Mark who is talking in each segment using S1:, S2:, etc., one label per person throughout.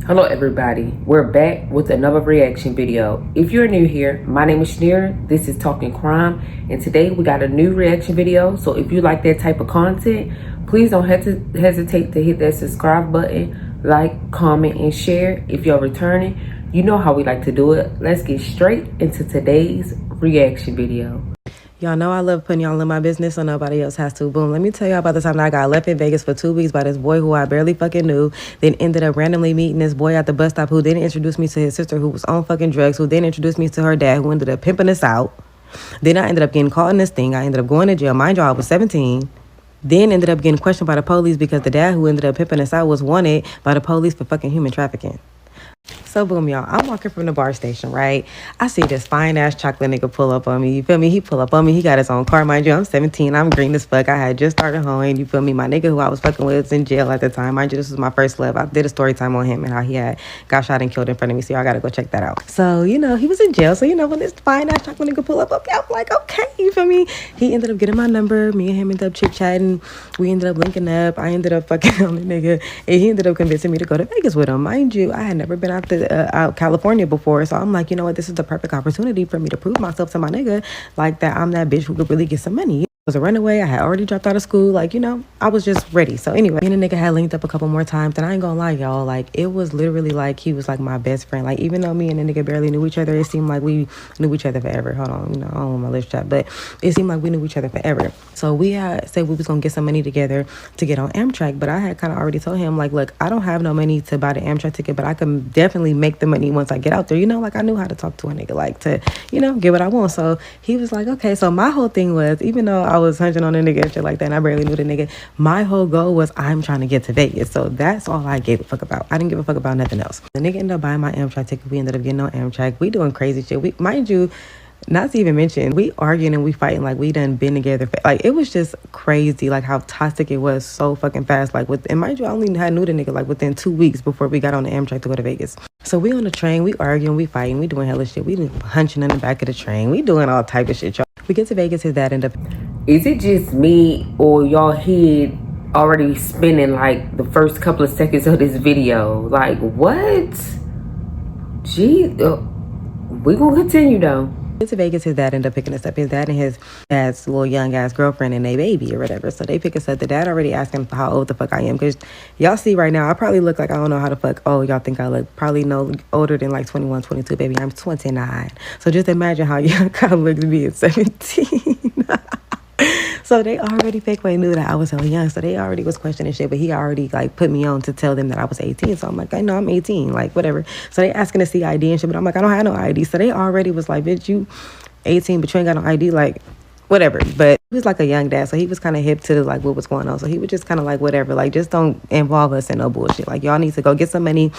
S1: Hello everybody, we're back with another reaction video. If you're new here, my name is Shaneria, this is Talking Crime, and today we got a new reaction video. So if you like that type of content, please don't hesitate to hit that subscribe button, like, comment, and share. If you're returning, you know how we like to do it. Let's get straight into today's reaction video.
S2: Y'all know I love putting y'all in my business so nobody else has to. Boom. Let me tell y'all about the time that I got left in Vegas for 2 weeks by this boy who I barely fucking knew. Then ended up randomly meeting this boy at the bus stop who then introduced me to his sister who was on fucking drugs, who then introduced me to her dad who ended up pimping us out. Then I ended up getting caught in this thing. I ended up going to jail. Mind y'all, I was 17. Then ended up getting questioned by the police because the dad who ended up pimping us out was wanted by the police for fucking human trafficking. So boom, y'all, I'm walking from the bar station, right? I see this fine-ass chocolate nigga pull up on me, you feel me? He pull up on me, he got his own car, mind you, I'm 17, I'm green as fuck, I had just started hoeing, you feel me? My nigga who I was fucking with was in jail at the time, mind you, this was my first love. I did a story time on him and how he had got shot and killed in front of me, so y'all gotta go check that out. So, you know, he was in jail, so, you know, when this fine-ass chocolate nigga pull up, I'm like, okay, you feel me? He ended up getting my number, me and him ended up chit-chatting, we ended up linking up, I ended up fucking on the nigga, and he ended up convincing me to go to Vegas with him. Mind you, I had never been out California before, so I'm like, you know what, this is the perfect opportunity for me to prove myself to my nigga, like that I'm that bitch who could really get some money. I was a runaway, I had already dropped out of school, like, you know, I was just ready. So anyway, me and the nigga had linked up a couple more times, and I ain't gonna lie, y'all, like, it was literally like he was like my best friend. Like, even though me and the nigga barely knew each other, it seemed like we knew each other forever. Hold on, you know, I don't want my lips chat, but it seemed like we knew each other forever. So we had said we was gonna get some money together to get on Amtrak, but I had kind of already told him, like, look, I don't have no money to buy the Amtrak ticket, but I can definitely make the money once I get out there, you know, like, I knew how to talk to a nigga, like, to, you know, get what I want. So he was like, okay. So my whole thing was, even though I was hunching on a nigga and shit like that, and I barely knew the nigga, my whole goal was I'm trying to get to Vegas. So that's all I gave a fuck about. I didn't give a fuck about nothing else. The nigga ended up buying my Amtrak ticket. We ended up getting on Amtrak. We doing crazy shit. We, mind you, not to even mention, we arguing and we fighting like we done been together. Like, it was just crazy, like how toxic it was so fucking fast. Like, and mind you, I only had knew the nigga like within 2 weeks before we got on the Amtrak to go to Vegas. So we on the train, we arguing, we fighting, we doing hella shit. We hunching in the back of the train. We doing all type of shit, y'all. We get to Vegas, his dad ended up.
S1: Is it just me or y'all head already spinning like the first couple of seconds of this video? Like, what? Gee, we gonna continue though.
S2: To Vegas, his dad ended up picking us up. His dad and his dad's little young ass girlfriend and a baby or whatever. So they pick us up. The dad already asking how old the fuck I am, because y'all see right now I probably look like I don't know how the fuck old y'all think I look. Probably no older than like 21, 22, baby. I'm 29. So just imagine how young I look to be at 17. So they already fake way knew that I was hella young. So they already was questioning shit, but he already like put me on to tell them that I was 18. So I'm like, I know I'm 18, like whatever. So they asking to see ID and shit, but I'm like, I don't have no ID. So they already was like, bitch, you 18, but you ain't got no ID, like whatever. But he was like a young dad, so he was kind of hip to like what was going on. So he was just kind of like, whatever, like just don't involve us in no bullshit. Like, y'all need to go get some money.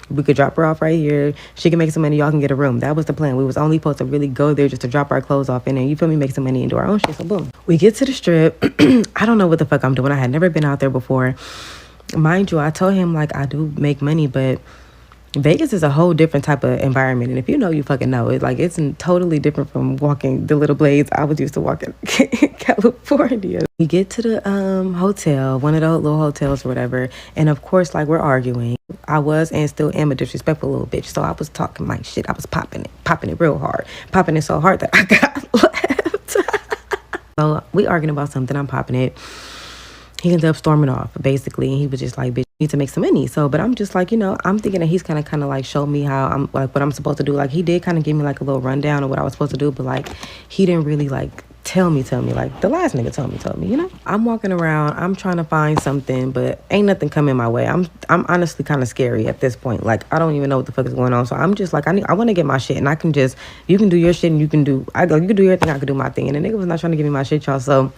S2: We could drop her off right here. She can make some money. Y'all can get a room. That was the plan. We was only supposed to really go there just to drop our clothes off in there. You feel me? Make some money and do our own shit. So boom. We get to the strip. I don't know what the fuck I'm doing. I had never been out there before. Mind you, I told him like I do make money, but Vegas is a whole different type of environment. And if you know, you fucking know it. Like, it's totally different from walking the little blades I was used to walking in California. We get to the hotel, one of those little hotels or whatever. And of course, like, we're arguing. I was and still am a disrespectful little bitch. So I was talking my shit. I was popping it real hard. Popping it so hard that I got left. So we arguing about something. I'm popping it. He ended up storming off, basically. And he was just like, bitch, you need to make some money. So, but I'm just like, you know, I'm thinking that he's kind of like show me how I'm, like, what I'm supposed to do. Like, he did kind of give me like a little rundown of what I was supposed to do, but like, he didn't really like tell me like the last nigga told me, you know. I'm walking around, I'm trying to find something, but ain't nothing coming my way. I'm honestly kind of scary at this point. Like, I don't even know what the fuck is going on. So I'm just like, I want to get my shit, and I can just, you can do your shit and you can do your thing, I can do my thing. And the nigga was not trying to give me my shit, y'all. So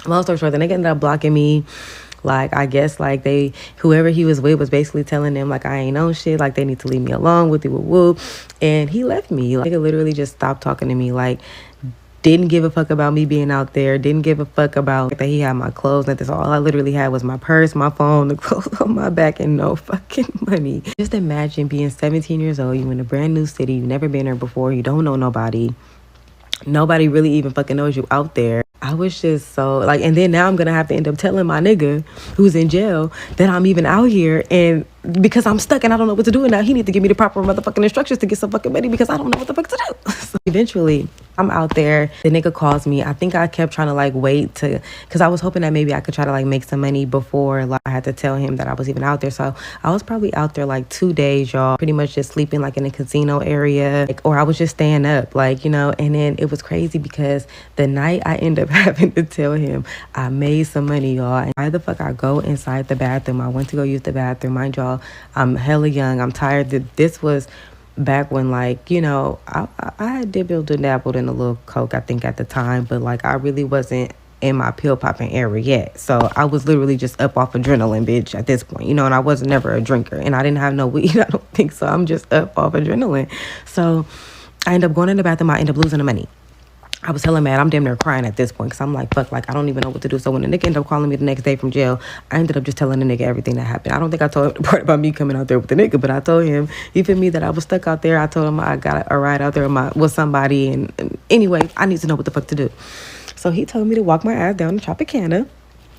S2: long story short, the nigga ended up blocking me. Like, I guess, like, whoever he was with was basically telling them, like, I ain't on shit, like, they need to leave me alone, with whoop. And he left me. Like, nigga literally just stopped talking to me, like, didn't give a fuck about me being out there, didn't give a fuck about that he had my clothes. That all I literally had was my purse, my phone, the clothes on my back, and no fucking money. Just imagine being 17 years old, you in a brand new city, you've never been there before, you don't know nobody. Nobody really even fucking knows you out there. I was just so like, and then now I'm gonna have to end up telling my nigga who's in jail that I'm even out here, and because I'm stuck and I don't know what to do. And now he need to give me the proper motherfucking instructions to get some fucking money because I don't know what the fuck to do. So eventually, I'm out there. The nigga calls me. I think I kept trying to like wait to, because I was hoping that maybe I could try to like make some money before like I had to tell him that I was even out there. So I was probably out there like 2 days, y'all. Pretty much just sleeping like in a casino area, like, or I was just staying up, like, you know. And then it was crazy because the night I end up having to tell him I made some money, y'all. And why the fuck I go inside the bathroom? I went to go use the bathroom. Mind y'all, I'm hella young. I'm tired. This was back when, like, you know, I had dibbled and dabbled in a little coke, I think, at the time, but like I really wasn't in my pill popping era yet. So I was literally just up off adrenaline, bitch, at this point, you know. And I was never a drinker, and I didn't have no weed, I don't think so. I'm just up off adrenaline. So I end up going in the bathroom. I end up losing the money. I was hella mad. I'm damn near crying at this point because I'm like, fuck, like, I don't even know what to do. So when the nigga ended up calling me the next day from jail, I ended up just telling the nigga everything that happened. I don't think I told him the part about me coming out there with the nigga, but I told him, he feel me, that I was stuck out there. I told him I got a ride out there with somebody. And anyway, I need to know what the fuck to do. So he told me to walk my ass down to Tropicana,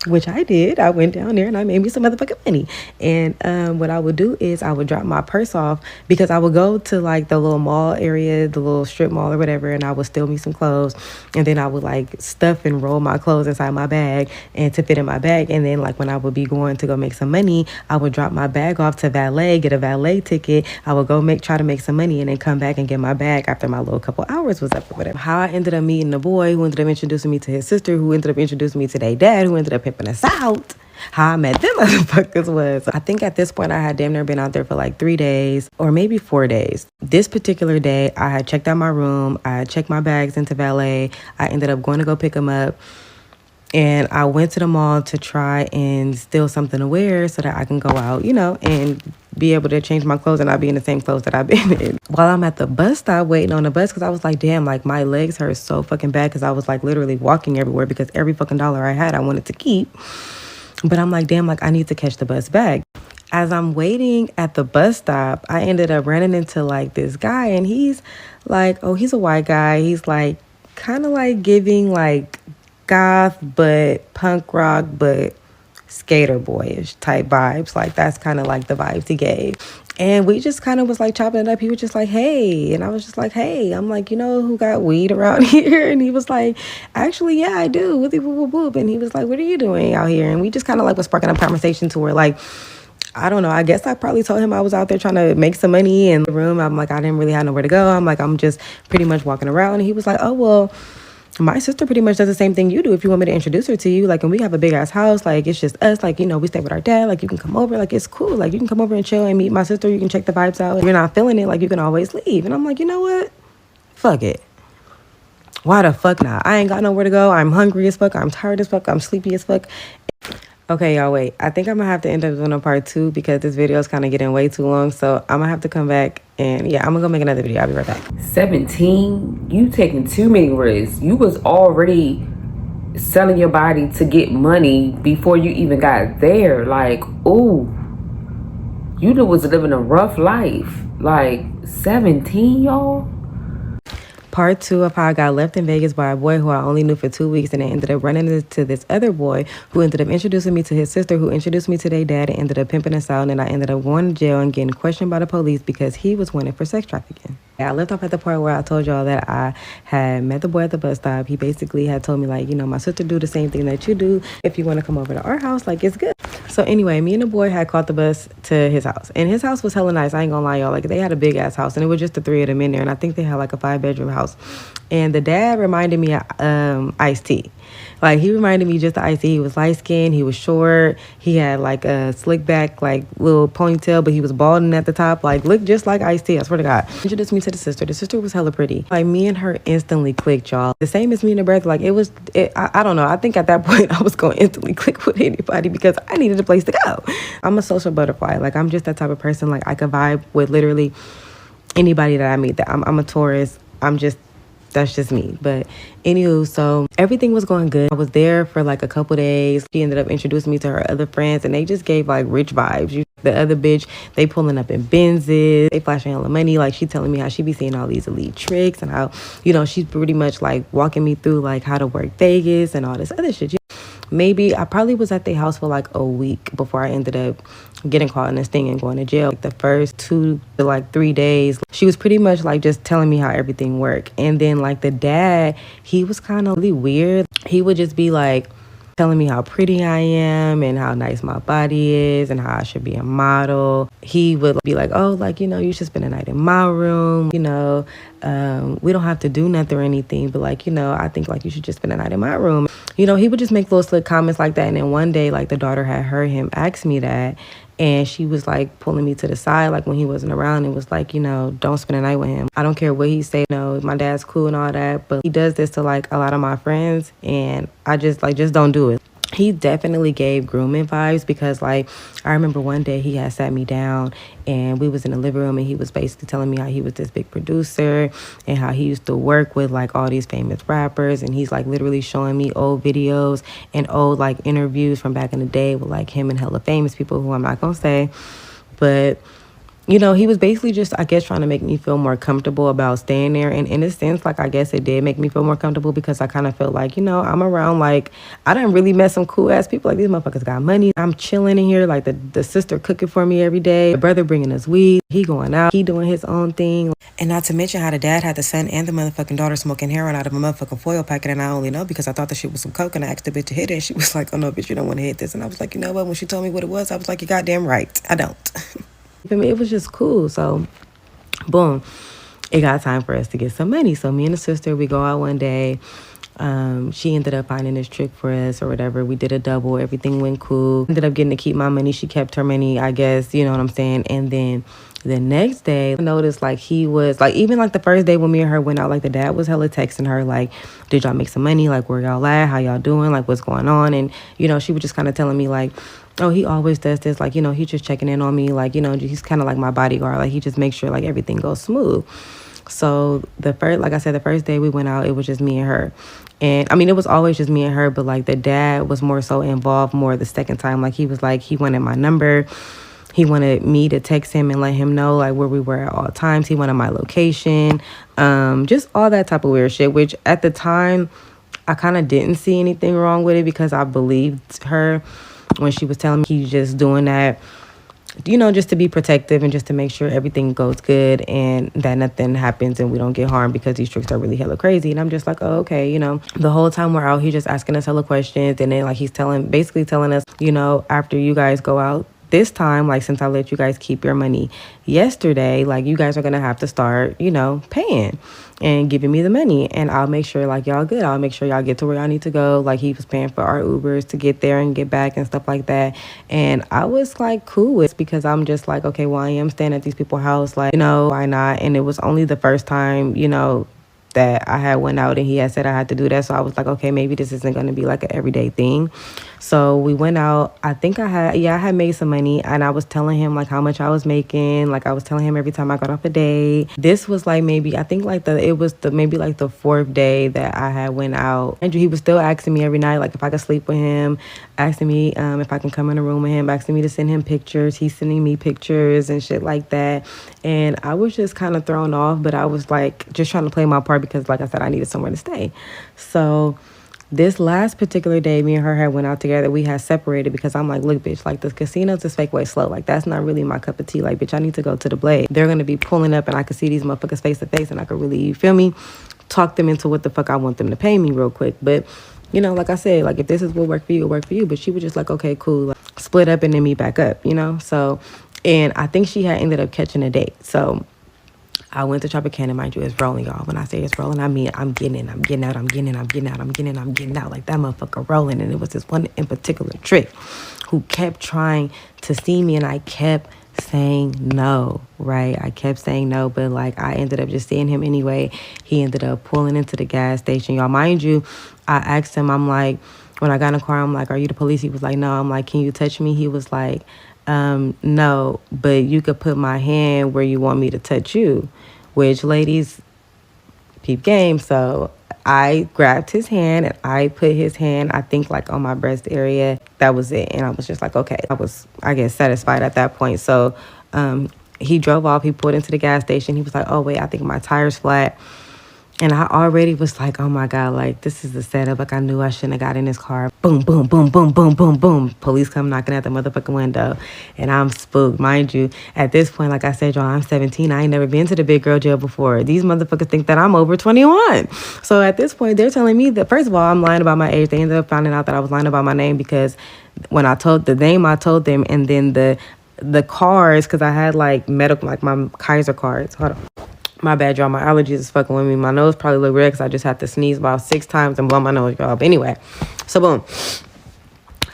S2: which I did. I went down there and I made me some motherfucking money. And what I would do is I would drop my purse off, because I would go to like the little mall area, the little strip mall or whatever, and I would steal me some clothes. And then I would like stuff and roll my clothes inside my bag and to fit in my bag. And then like when I would be going to go make some money, I would drop my bag off to valet, get a valet ticket. I would go try to make some money and then come back and get my bag after my little couple hours was up or whatever. How I ended up meeting the boy who ended up introducing me to his sister, who ended up introducing me to their dad, who ended up pimping us out. How I met them motherfuckers was, I think at this point I had damn near been out there for like 3 days or maybe 4 days. This particular day, I had checked out my room. I had checked my bags into valet. I ended up going to go pick them up. And I went to the mall to try and steal something to wear so that I can go out, you know, and be able to change my clothes and not be in the same clothes that I've been in. While I'm at the bus stop waiting on the bus, because I was like, damn, like my legs hurt so fucking bad because I was like literally walking everywhere because every fucking dollar I had I wanted to keep. But I'm like, damn, like I need to catch the bus back. As I'm waiting at the bus stop, I ended up running into like this guy, and he's like, oh, he's a white guy. He's like kind of like giving like goth but punk rock but skater boyish type vibes. Like that's kind of like the vibes he gave. And we just kind of was like chopping it up. He was just like, hey. And I was just like, hey. I'm like, you know who got weed around here? And he was like, actually, yeah, I do. Whoopie whoop whoop. And he was like, what are you doing out here? And we just kind of like was sparking up conversation to where like, I don't know, I guess I probably told him I was out there trying to make some money in the room. I'm like, I didn't really have nowhere to go. I'm like, I'm just pretty much walking around. And he was like, oh, well, my sister pretty much does the same thing you do. If you want me to introduce her to you, like, and we have a big ass house, like, it's just us, like, you know, we stay with our dad, like, you can come over, like, it's cool, like, you can come over and chill and meet my sister, you can check the vibes out. If you're not feeling it, like, you can always leave. And I'm like, you know what? Fuck it. Why the fuck not? I ain't got nowhere to go. I'm hungry as fuck. I'm tired as fuck. I'm sleepy as fuck. Okay, y'all, wait. I think I'm gonna have to end up doing a part 2 because this video is kind of getting way too long. So I'm gonna have to come back and yeah, I'm gonna go make another video. I'll be right back.
S1: 17, you taking too many risks. You was already selling your body to get money before you even got there. Like, ooh, you was living a rough life. Like 17, y'all.
S2: Part 2 of how I got left in Vegas by a boy who I only knew for 2 weeks, and I ended up running into this other boy who ended up introducing me to his sister, who introduced me to their dad, and ended up pimping us out. And I ended up going to jail and getting questioned by the police because he was wanted for sex trafficking. I left off at the part where I told y'all that I had met the boy at the bus stop. He basically had told me, like, you know, my sister do the same thing that you do. If you want to come over to our house, like, it's good. So anyway, me and the boy had caught the bus to his house. And his house was hella nice. I ain't gonna lie, y'all. Like, they had a big ass house, and it was just the 3 of them in there. And I think they had like a 5-bedroom house. And the dad reminded me of Ice-T. Like, he reminded me just of Ice-T. He was light-skinned. He was short. He had, like, a slick-back, like, little ponytail, but he was balding at the top. Like, looked just like Ice-T. I swear to God. Introduced me to the sister. The sister was hella pretty. Like, me and her instantly clicked, y'all. The same as me and the brother. Like, I don't know. I think at that point, I was going to instantly click with anybody because I needed a place to go. I'm a social butterfly. Like, I'm just that type of person. Like, I could vibe with literally anybody that I meet. I'm a Taurus. That's just me. But anywho, so everything was going good. I was there for like a couple days. She ended up introducing me to her other friends, and they just gave like rich vibes. The other bitch, they pulling up in Benzes, they flashing all the money. Like, she telling me how she be seeing all these elite tricks and how, you know, she's pretty much like walking me through like how to work Vegas and all this other shit. maybe I probably was at their house for like a week before I ended up getting caught in this thing and going to jail. Like the first 2 to like 3 days, she was pretty much like just telling me how everything worked. And then like the dad, he was kind of really weird. He would just be like telling me how pretty I am and how nice my body is and how I should be a model. He would be like, oh, like, you know, you should spend a night in my room, you know, we don't have to do nothing or anything, but like, you know, I think like you should just spend a night in my room. You know, he would just make little slick comments like that. And then one day, like the daughter had heard him ask me that, and she was like pulling me to the side, like when he wasn't around, and was like, you know, don't spend a night with him. I don't care what he say. You know, my dad's cool and all that, but he does this to like a lot of my friends, and I just don't do it. He definitely gave grooming vibes, because like I remember one day he had sat me down and we was in the living room, and he was basically telling me how he was this big producer and how he used to work with like all these famous rappers, and he's like literally showing me old videos and old like interviews from back in the day with like him and hella famous people who I'm not gonna say, but you know, he was basically just, I guess, trying to make me feel more comfortable about staying there. And in a sense, like, I guess it did make me feel more comfortable, because I kind of felt like, you know, I'm around, like, I done really met some cool ass people. Like, these motherfuckers got money. I'm chilling in here. Like, the sister cooking for me every day. The brother bringing us weed. He going out. He doing his own thing. And not to mention how the dad had the son and the motherfucking daughter smoking heroin out of a motherfucking foil packet. And I only know because I thought the shit was some coke, and I asked the bitch to hit it. And she was like, oh, no, bitch, you don't want to hit this. And I was like, you know what? When she told me what it was, I was like, you're goddamn right. I don't. I mean, it was just cool. So, boom, it got time for us to get some money. So me and the sister, we go out one day. She ended up finding this trick for us or whatever. We did a double. Everything went cool. Ended up getting to keep my money. She kept her money, I guess. You know what I'm saying? And then the next day, I noticed like he was like, even like the first day when me and her went out, like the dad was hella texting her like, did y'all make some money? Like, where y'all at? How y'all doing? Like, what's going on? And, you know, she was just kind of telling me like, oh, he always does this. Like, you know, he's just checking in on me. Like, you know, he's kind of like my bodyguard. Like, he just makes sure like everything goes smooth. So the first, like I said, the first day we went out, it was just me and her. And I mean, it was always just me and her, but like the dad was more so involved more the second time. Like, he was like, he wanted my number. He wanted me to text him and let him know like where we were at all times. He wanted my location, just all that type of weird shit, which at the time I kind of didn't see anything wrong with it, because I believed her when she was telling me he's just doing that, you know, just to be protective and just to make sure everything goes good and that nothing happens and we don't get harmed, because these tricks are really hella crazy. And I'm just like, oh, okay, you know, the whole time we're out, he's just asking us hella questions. And then like he's basically telling us, you know, after you guys go out this time, like since I let you guys keep your money yesterday, like you guys are gonna have to start, you know, paying and giving me the money, and I'll make sure like y'all good. I'll make sure y'all get to where y'all need to go. Like, he was paying for our Ubers to get there and get back and stuff like that. And I was like cool with it, because I'm just like, okay, well, I am staying at these people's house, like, you know, why not? And it was only the first time, you know, that I had went out and he had said I had to do that. So I was like, okay, maybe this isn't going to be like an everyday thing. So we went out. I think I had made some money, and I was telling him like how much I was making. Like, I was telling him every time I got off a date. This was like maybe, I think like maybe like the fourth day that I had went out. And he was still asking me every night like if I could sleep with him, asking me if I can come in a room with him, asking me to send him pictures. He's sending me pictures and shit like that. And I was just kind of thrown off, but I was like just trying to play my part, because like I said, I needed somewhere to stay. So this last particular day, me and her had went out together. We had separated because I'm like, look, bitch, like the casinos is fake way slow. Like, that's not really my cup of tea. Like, bitch, I need to go to the Blade. They're going to be pulling up, and I could see these motherfuckers face to face, and I could really, you feel me, talk them into what the fuck I want them to pay me real quick. But, you know, like I said, like if this is what work for you, it'll work for you. But she was just like, okay, cool. Like, split up and then meet back up, you know? So, and I think she had ended up catching a date. So I went to Tropicana, mind you, it's rolling, y'all. When I say it's rolling, I mean I'm getting in, I'm getting out, I'm getting in, I'm getting out, I'm getting in, I'm getting out. Like, that motherfucker rolling. And it was this one in particular trick who kept trying to see me, and I kept saying no, right? I kept saying no, but like I ended up just seeing him anyway. He ended up pulling into the gas station, y'all. Mind you, I asked him, I'm like, when I got in the car, I'm like, are you the police? He was like, no. I'm like, can you touch me? He was like, no, but you could put my hand where you want me to touch you, which, ladies, peep game. So I grabbed his hand and I put his hand, I think, like on my breast area. That was it. And I was just like, okay. I was, I guess, satisfied at that point. So he drove off. He pulled into the gas station. He was like, oh, wait, I think my tire's flat. And I already was like, oh my God, like, this is the setup. Like, I knew I shouldn't have got in this car. Boom, boom, boom, boom, boom, boom, boom. Police come knocking at the motherfucking window. And I'm spooked. Mind you, at this point, like I said, y'all, I'm 17. I ain't never been to the big girl jail before. These motherfuckers think that I'm over 21. So at this point, they're telling me that, first of all, I'm lying about my age. They ended up finding out that I was lying about my name because when I told the name, I told them, and then the cards, because I had like medical, like my Kaiser cards. Hold on. My bad, y'all. My allergies is fucking with me. My nose probably look red because I just had to sneeze about 6 times and blow my nose, y'all. But anyway, so boom.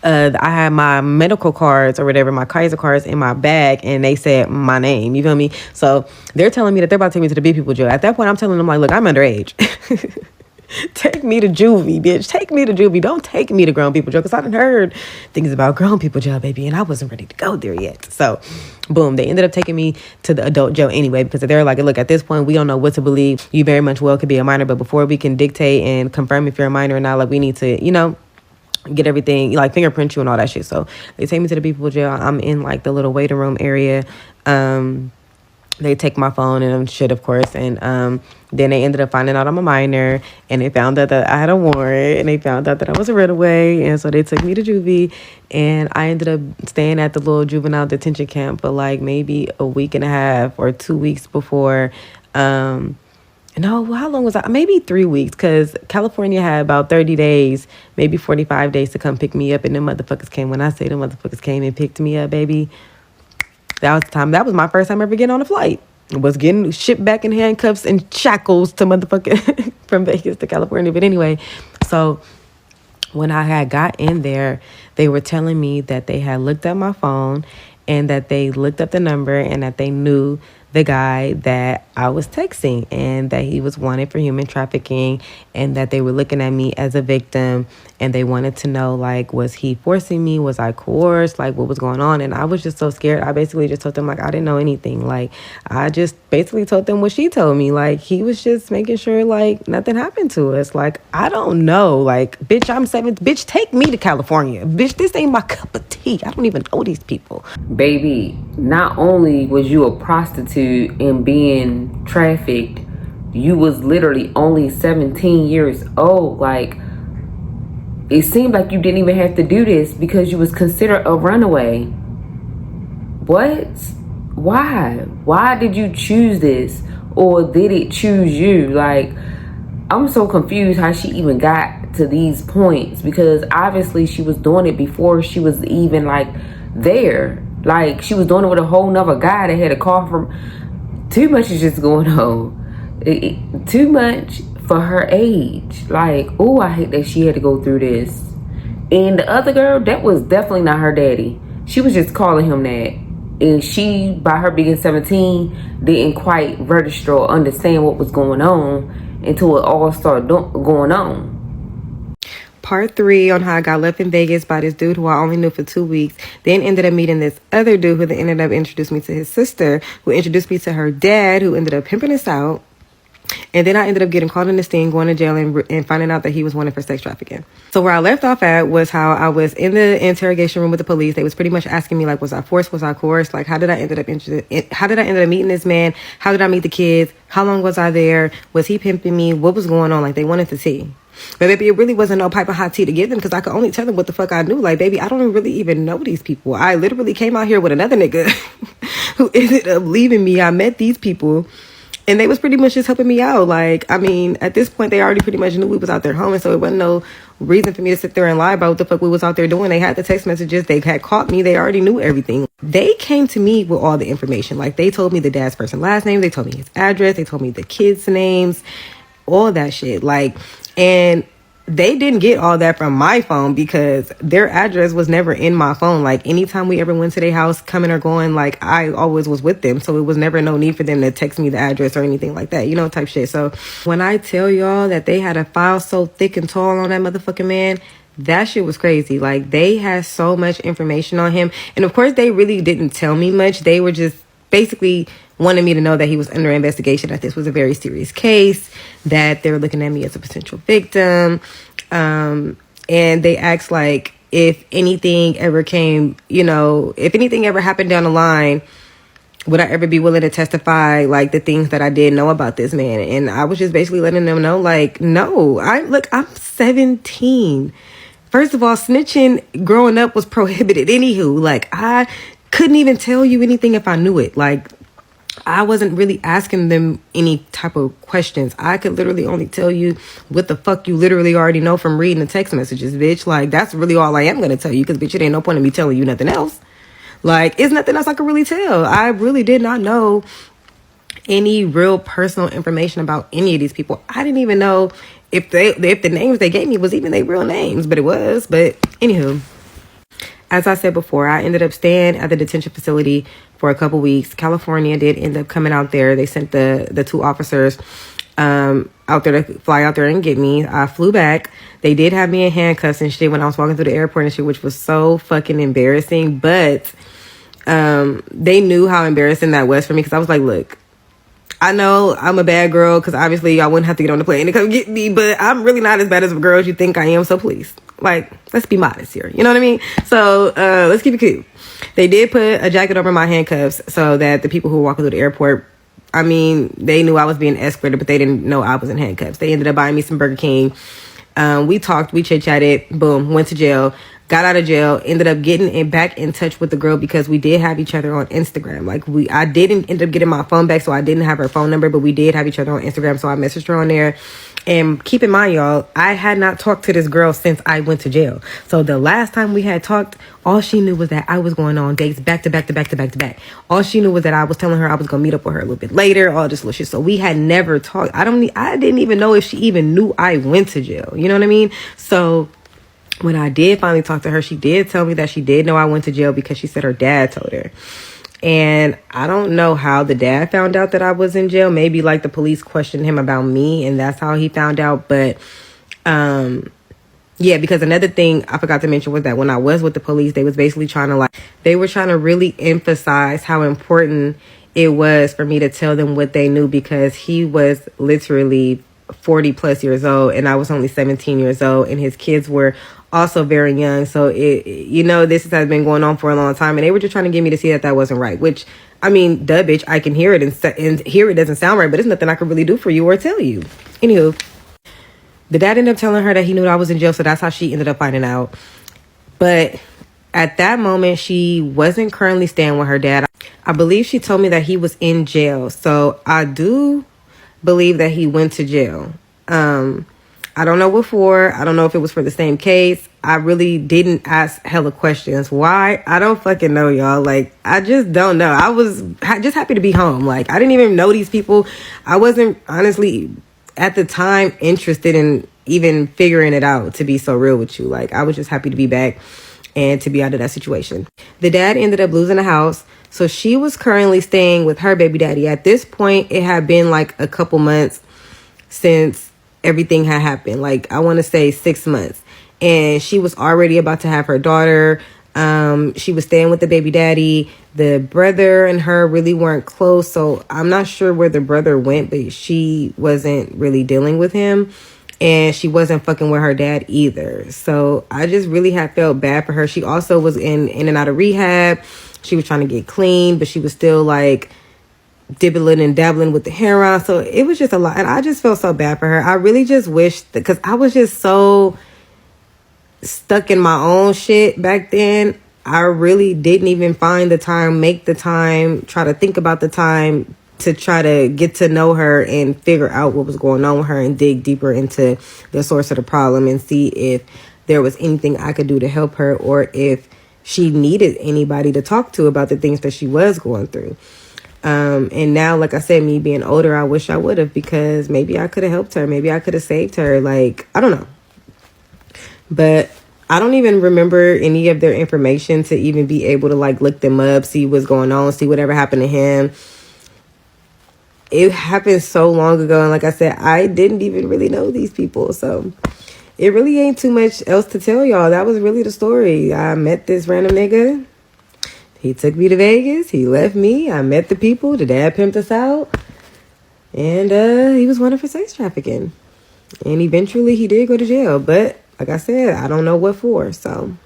S2: I had my medical cards or whatever, my Kaiser cards in my bag, and they said my name. You feel me? So they're telling me that they're about to take me to the big people jail. At that point, I'm telling them, like, look, I'm underage. Take me to juvie, bitch. Take me to juvie. Don't take me to grown people jail, because I done heard things about grown people jail, baby, and I wasn't ready to go there yet. So, boom, they ended up taking me to the adult jail anyway, because they're like, look, at this point, we don't know what to believe. You very much well could be a minor, but before we can dictate and confirm if you're a minor or not, like, we need to, get everything, like, fingerprint you and all that shit. So they take me to the people jail. I'm in, like, the little waiting room area. They take my phone and shit, of course, and then they ended up finding out I'm a minor, and they found out that I had a warrant, and they found out that I was a runaway, and so they took me to juvie, and I ended up staying at the little juvenile detention camp for like maybe a week and a half or 2 weeks before. No, how long was I? Maybe 3 weeks, because California had about 30 days, maybe 45 days to come pick me up, and them motherfuckers came. When I say them motherfuckers came and picked me up, baby, that was the time. That was my first time ever getting on a flight. Was getting shipped back in handcuffs and shackles to motherfucking from Vegas to California. But anyway, so when I had got in there, they were telling me that they had looked at my phone and that they looked up the number and that they knew the guy that I was texting and that he was wanted for human trafficking, and that they were looking at me as a victim, and they wanted to know, like, was he forcing me? Was I coerced? Like, what was going on? And I was just so scared. I basically just told them, like, I didn't know anything. Like, I just basically told them what she told me. Like, he was just making sure, like, nothing happened to us. Like, I don't know. Like, bitch, I'm 7. Bitch, take me to California. Bitch, this ain't my cup of tea. I don't even know these people.
S1: Baby, not only was you a prostitute and being trafficked, you was literally only 17 years old. Like, it seemed like you didn't even have to do this because you was considered a runaway. What? Why did you choose this? Or did it choose you? Like, I'm so confused how she even got to these points, because obviously she was doing it before she was even like there. Like, she was doing it with a whole nother guy that had a call from. Too much is just going on. Too much for her age. Like, oh, I hate that she had to go through this. And the other girl, that was definitely not her daddy. She was just calling him that. And she, by her being 17, didn't quite register or understand what was going on until it all started going on.
S2: Part 3 on how I got left in Vegas by this dude who I only knew for 2 weeks. Then ended up meeting this other dude who then ended up introduced me to his sister, who introduced me to her dad, who ended up pimping us out. And then I ended up getting caught in this thing, going to jail, and finding out that he was wanted for sex trafficking. So where I left off at was how I was in the interrogation room with the police. They was pretty much asking me, like, was I forced? Was I coerced? Like, how did I end up meeting this man? How did I meet the kids? How long was I there? Was he pimping me? What was going on? Like, they wanted to see. But baby, it really wasn't no pipe of hot tea to give them, because I could only tell them what the fuck I knew. Like, baby, I don't really even know these people. I literally came out here with another nigga who ended up leaving me. I met these people, and they was pretty much just helping me out. Like, I mean, at this point, they already pretty much knew we was out there home, and so it wasn't no reason for me to sit there and lie about what the fuck we was out there doing. They had the text messages. They had caught me. They already knew everything. They came to me with all the information. Like, they told me the dad's first and last name. They told me his address. They told me the kids' names, all that shit. Like, and they didn't get all that from my phone, because their address was never in my phone. Like, anytime we ever went to their house, coming or going, like, I always was with them. So it was never no need for them to text me the address or anything like that, type shit. So when I tell y'all that they had a file so thick and tall on that motherfucking man, that shit was crazy. Like, they had so much information on him. And of course, they really didn't tell me much. They were just basically wanted me to know that he was under investigation, that this was a very serious case, that they were looking at me as a potential victim. And they asked, like, if anything ever came, if anything ever happened down the line, would I ever be willing to testify like the things that I did know about this man? And I was just basically letting them know, like, no, I'm 17. First of all, snitching growing up was prohibited. Anywho, like, I couldn't even tell you anything if I knew it. Like, I wasn't really asking them any type of questions. I could literally only tell you what the fuck you literally already know from reading the text messages, bitch. Like, that's really all I am going to tell you, because, bitch, it ain't no point in me telling you nothing else. Like, it's nothing else I could really tell. I really did not know any real personal information about any of these people. I didn't even know if the names they gave me was even their real names, but it was. But anywho, as I said before, I ended up staying at the detention facility for a couple weeks. California did end up coming out there. They sent the 2 officers out there to fly out there and get me. I flew back. They did have me in handcuffs and shit when I was walking through the airport and shit, which was so fucking embarrassing. But they knew how embarrassing that was for me, because I was like, look, I know I'm a bad girl, because obviously I wouldn't have to get on the plane to come get me, but I'm really not as bad as a girl as you think I am, so please, like, let's be modest here, you know what I mean? So let's keep it cool. They did put a jacket over my handcuffs so that the people who were walking through the airport, I mean, they knew I was being escorted, but they didn't know I was in handcuffs. They ended up buying me some Burger King. We talked, we chit-chatted, boom, went to jail. Got out of jail, ended up getting back in touch with the girl, because we did have each other on Instagram. Like, I didn't end up getting my phone back, so I didn't have her phone number, but we did have each other on Instagram, so I messaged her on there. And keep in mind, y'all, I had not talked to this girl since I went to jail. So the last time we had talked, all she knew was that I was going on dates back to back to back to back to back. All she knew was that I was telling her I was going to meet up with her a little bit later, all this little shit. So we had never talked. I didn't even know if she even knew I went to jail. You know what I mean? So when I did finally talk to her, she did tell me that she did know I went to jail, because she said her dad told her. And I don't know how the dad found out that I was in jail. Maybe like the police questioned him about me, and that's how he found out. But yeah, because another thing I forgot to mention was that when I was with the police, they was basically trying to really emphasize how important it was for me to tell them what they knew, because he was literally 40 plus years old and I was only 17 years old, and his kids were also very young. So this has been going on for a long time, and they were just trying to get me to see that wasn't right, which, I mean, duh, bitch, I can hear it and hear it doesn't sound right, but it's nothing I could really do for you or tell you. Anywho, the dad ended up telling her that he knew that I was in jail, so that's how she ended up finding out. But at that moment, she wasn't currently staying with her dad. I believe she told me that he was in jail, so I do believe that he went to jail. I don't know what for. I don't know if it was for the same case. I really didn't ask hella questions. Why? I don't fucking know, y'all. Like, I just don't know. I was just happy to be home. Like, I didn't even know these people. I wasn't, honestly, at the time, interested in even figuring it out, to be so real with you. Like, I was just happy to be back and to be out of that situation. The dad ended up losing the house, so she was currently staying with her baby daddy. At this point, it had been like a couple months since everything had happened. Like, I want to say 6 months. And she was already about to have her daughter. She was staying with the baby daddy. The brother and her really weren't close, so I'm not sure where the brother went, but she wasn't really dealing with him. And she wasn't fucking with her dad either. So I just really had felt bad for her. She also was in and out of rehab. She was trying to get clean, but she was still like dibbling and dabbling with the heroin. So it was just a lot. And I just felt so bad for her. I really just wished, because I was just so stuck in my own shit back then. I really didn't even find the time, make the time, try to think about the time to try to get to know her and figure out what was going on with her and dig deeper into the source of the problem and see if there was anything I could do to help her, or if she needed anybody to talk to about the things that she was going through. And now, like I said, me being older, I wish I would have, because maybe I could have helped her. Maybe I could have saved her. Like, I don't know. But I don't even remember any of their information to even be able to like look them up, see what's going on, see whatever happened to him. It happened so long ago. And like I said, I didn't even really know these people. So it really ain't too much else to tell y'all. That was really the story. I met this random nigga. He took me to Vegas. He left me. I met the people. The dad pimped us out. And he was wanted for sex trafficking. And eventually he did go to jail. But like I said, I don't know what for. So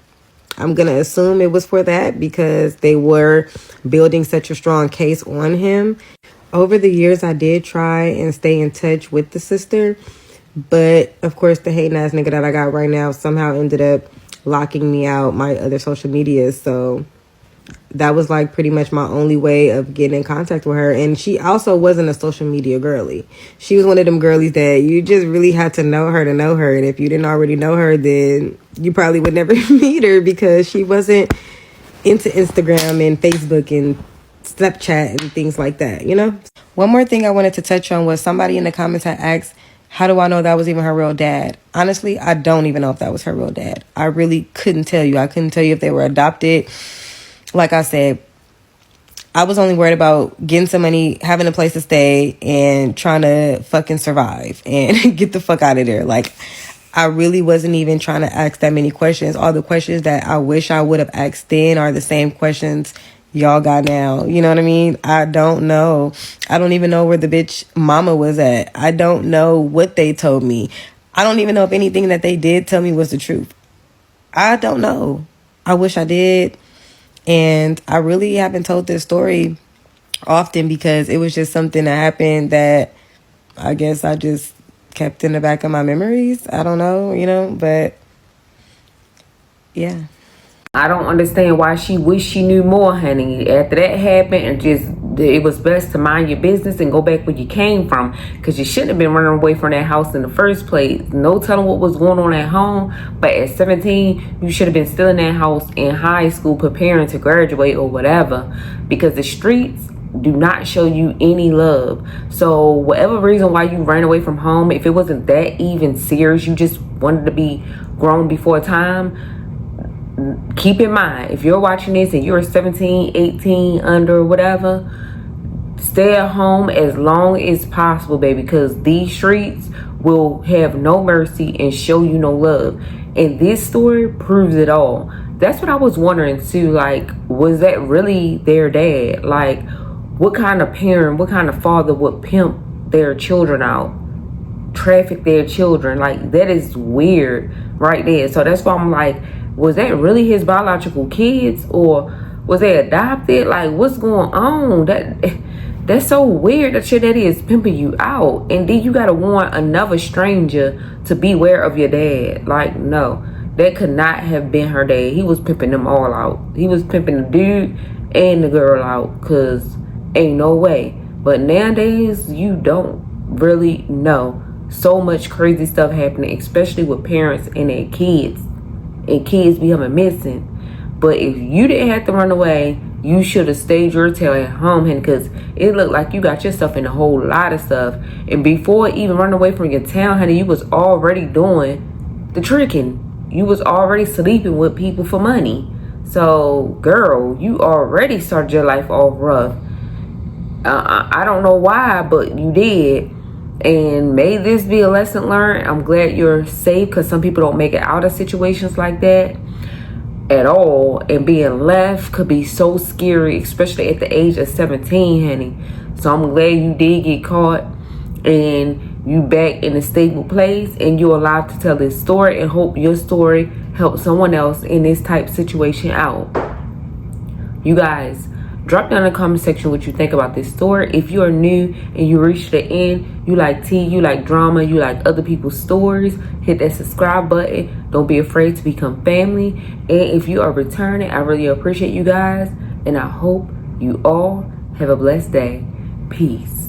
S2: I'm going to assume it was for that because they were building such a strong case on him. Over the years, I did try and stay in touch with the sister. But, of course, the hating ass nigga that I got right now somehow ended up locking me out my other social media. So that was like pretty much my only way of getting in contact with her. And she also wasn't a social media girly. She was one of them girlies that you just really had to know her to know her. And if you didn't already know her, then you probably would never meet her because she wasn't into Instagram and Facebook and Snapchat and things like that, you know? One more thing I wanted to touch on was somebody in the comments had asked, how do I know that was even her real dad? Honestly, I don't even know if that was her real dad. I really couldn't tell you. I couldn't tell you if they were adopted. Like I said, I was only worried about getting some money, having a place to stay, and trying to fucking survive and get the fuck out of there. Like, I really wasn't even trying to ask that many questions. All the questions that I wish I would have asked then are the same questions y'all got now. You know what I mean? I don't know. I don't even know where the bitch mama was at. I don't know what they told me. I don't even know if anything that they did tell me was the truth. I don't know. I wish I did. And I really haven't told this story often because it was just something that happened that I guess I just kept in the back of my memories. I don't know, you know, but yeah.
S1: I don't understand why she wished she knew more, honey. After that happened, and just it was best to mind your business and go back where you came from, because you shouldn't have been running away from that house in the first place. No telling what was going on at home, but at 17, you should have been still in that house in high school preparing to graduate or whatever, because the streets do not show you any love. So whatever reason why you ran away from home, if it wasn't that even serious, you just wanted to be grown before time, keep in mind, if you're watching this and you're 17, 18, under, whatever, stay at home as long as possible, baby, because these streets will have no mercy and show you no love. And this story proves it all. That's what I was wondering too. Like, was that really their dad? Like, what kind of parent, what kind of father would pimp their children out, traffic their children? Like, that is weird right there. So that's why I'm like, was that really his biological kids, or was they adopted? Like, what's going on? That's so weird that your daddy is pimping you out, and then you gotta warn another stranger to beware of your dad. Like, no, that could not have been her dad. He was pimping them all out. He was pimping the dude and the girl out, cause ain't no way. But nowadays, you don't really know. So much crazy stuff happening, especially with parents and their kids. And kids becoming missing. But if you didn't have to run away, you should have stayed your tail at home, honey, because it looked like you got yourself in a whole lot of stuff. And before even running away from your town, honey, you was already doing the tricking. You was already sleeping with people for money. So, girl, you already started your life off rough. I don't know why, but you did. And may this be a lesson learned. I'm glad you're safe, because some people don't make it out of situations like that at all. And being left could be so scary, especially at the age of 17, honey. So I'm glad you did get caught and you back in a stable place, and you're allowed to tell this story, and hope your story helps someone else in this type situation out. You guys, drop down in the comment section what you think about this story. If you are new and you reached the end, you like tea, you like drama, you like other people's stories, hit that subscribe button. Don't be afraid to become family. And if you are returning, I really appreciate you guys. And I hope you all have a blessed day. Peace.